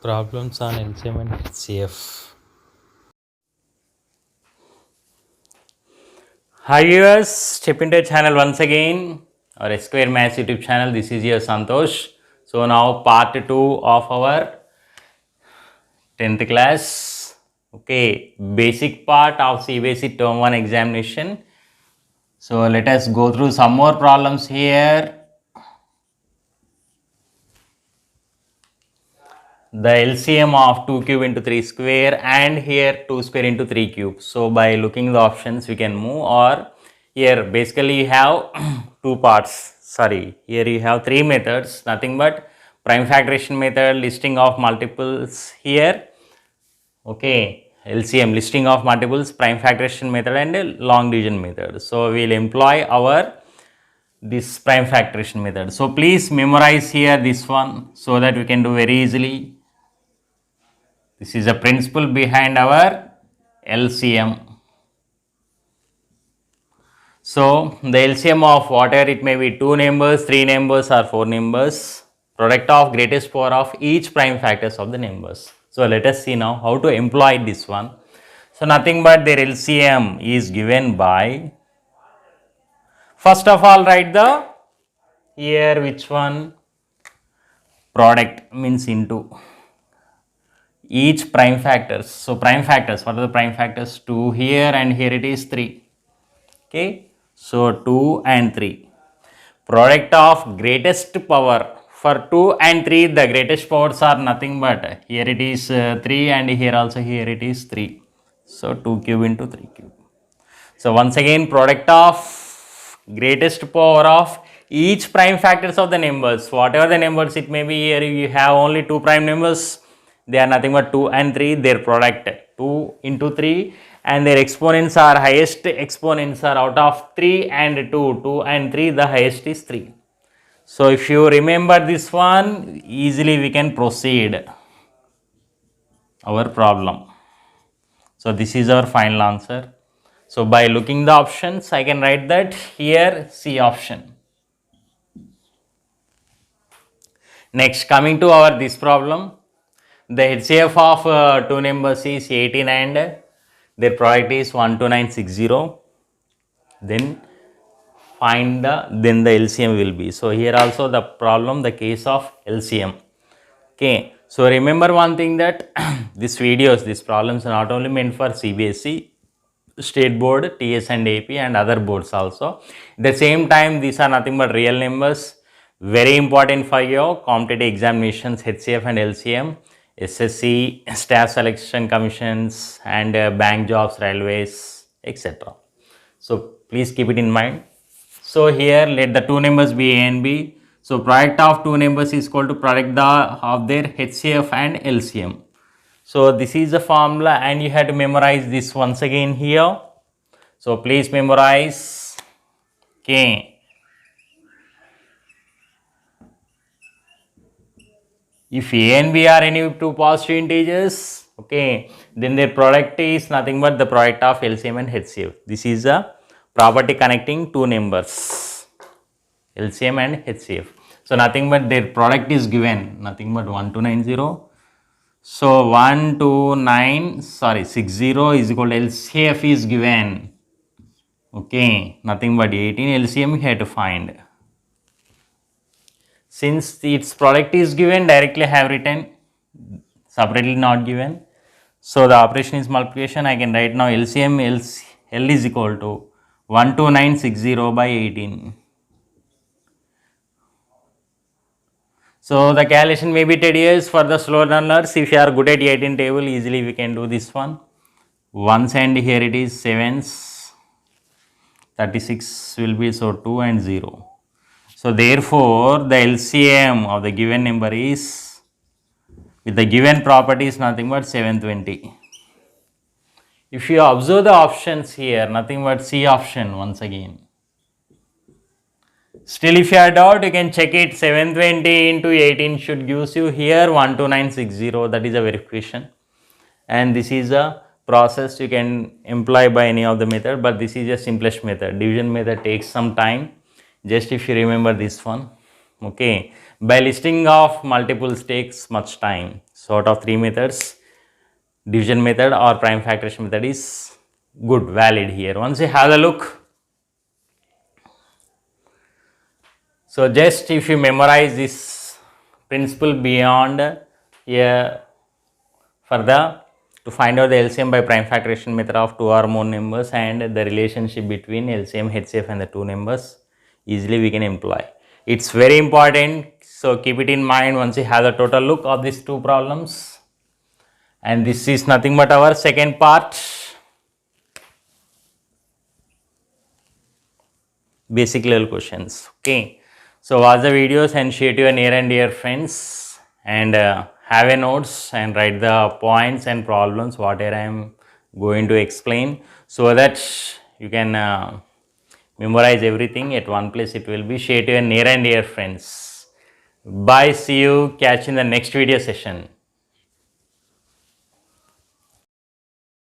Problems on LCM and HCF. Hi viewers, step into channel once again, our S Square Maths YouTube channel. This is your Santosh. So now part 2 of our 10th class, okay, basic part of CBSE Term 1 examination. So let us go through some more problems here. The LCM of 2 cube into 3 square and here 2 square into 3 cube. So by looking the options we can move, or here basically you have two parts, here you have three methods, nothing but prime factorization method, listing of multiples here, okay, LCM listing of multiples, prime factorization method and long division method. So we will employ our this prime factorization method. So please memorize here this one so that we can do very easily. This is the principle behind our LCM. So the LCM of whatever it may be, 2 numbers, 3 numbers or 4 numbers, product of greatest power of each prime factors of the numbers. So let us see now how to employ this one. So nothing but their LCM is given by, first of all write the here which one, product means into each prime factors. So prime factors, what are the prime factors? 2 here and here it is 3. Okay, so 2 and 3. Product of greatest power. For 2 and 3, the greatest powers are nothing but here it is 3 and here also here it is 3. So 2 cube into 3 cube. So once again, product of greatest power of each prime factors of the numbers, whatever the numbers it may be, here you have only two prime numbers, they are nothing but 2 and 3, their product 2 into 3 and their exponents are, highest exponents are out of 3 and 2, 2 and 3, the highest is 3. So if you remember this one, easily we can proceed our problem. So this is our final answer. So by looking the options, I can write that here C option. Next, coming to our this problem, the HCF of two numbers is 18 and their product is 12960. Then find the LCM will be. So here also the problem, the case of LCM. Okay. So remember one thing that these problems are not only meant for CBSE, State Board, TS and AP and other boards also. At the same time, these are nothing but real numbers, very important for your competitive examinations, HCF and LCM, SSC, staff selection commissions and bank jobs, railways, etc. So please keep it in mind. So here let the two numbers be A and B. So product of two numbers is equal to product of their HCF and LCM. So this is the formula and you have to memorize this once again here. So please memorize. Okay. If A and B are any two positive integers, okay, then their product is nothing but the product of LCM and HCF. This is a property connecting two numbers, LCM and HCF. So nothing but their product is given, nothing but 1290. So 60 is equal to LCF is given. Okay, nothing but 18 LCM we have to find. Since its product is given, directly I have written, separately not given. So the operation is multiplication. I can write now LCM L is equal to 12960 by 18. So the calculation may be tedious for the slow learners. If you are good at 18 table, easily we can do this one. Ones and here it is 7s, 36 will be, so 2 and 0. So therefore the LCM of the given number is, with the given property, is nothing but 720. If you observe the options here, nothing but C option once again. Still if you have doubt, you can check it. 720 into 18 should gives you here 12960, that is a verification. And this is a process you can employ by any of the method, but this is a simplest method. Division method takes some time. Just if you remember this one, Okay, by listing of multiples takes much time. So out of three methods, division method or prime factorization method is good, valid here. Once you have a look, so just if you memorize this principle beyond further to find out the LCM by prime factorization method of two or more numbers and the relationship between LCM, HCF and the two numbers, easily we can employ. It's very important, so keep it in mind once you have the total look of these two problems. And this is nothing but our second part, basic level questions. Okay, so watch the videos and share to your near and dear friends, and have a notes and write the points and problems whatever I am going to explain, so that you can memorize everything at one place. It will be share to your near and dear friends. Bye, see you, catch in the next video session.